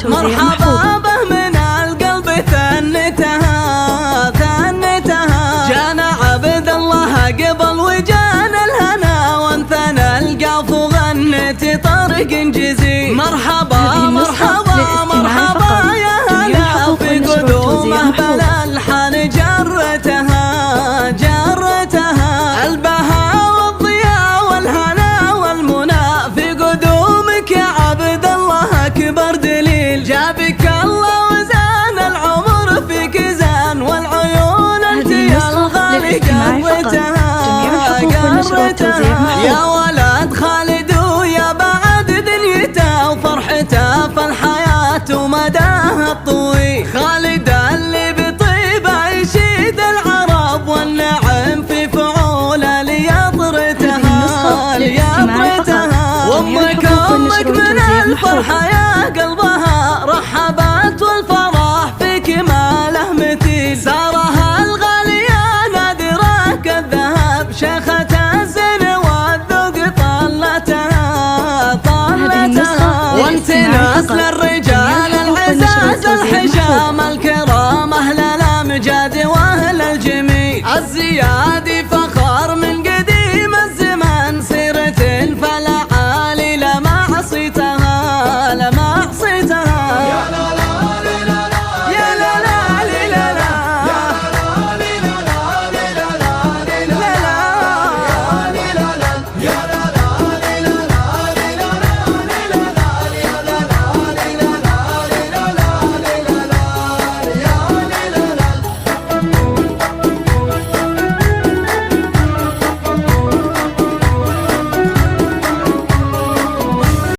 توزيع مرحبا به من القلب ثنتها جانا عبد الله قبل وجانا الهنا وانثنى القاف وغنت طرق جزيل. مرحبا مرحبا مرحبا يا هلا في قدومه بلا الحان جرتها البهاء والضياء والهنا والمنى في قدومك يا عبد الله اكبر دليل. جابك الله وزان العمر فيك زان والعيون انت يا الغالي قرتها يا ولد خالد ويا بعد دنيته وفرحته فالحياة ومداها الطويل. خالد اللي بطيبه يشيد العرب والنعم في فعوله ليطرتها وامك من الفرحة يا قلبها رحبت والفرح فيك ما له مثيل. سارها الغالية نادرة كالذهب شيخة الزين والذوق طلتها وانت نسل الرجال العزاز الحشام الكرام اهل الامجاد واهل الجميل. الزياد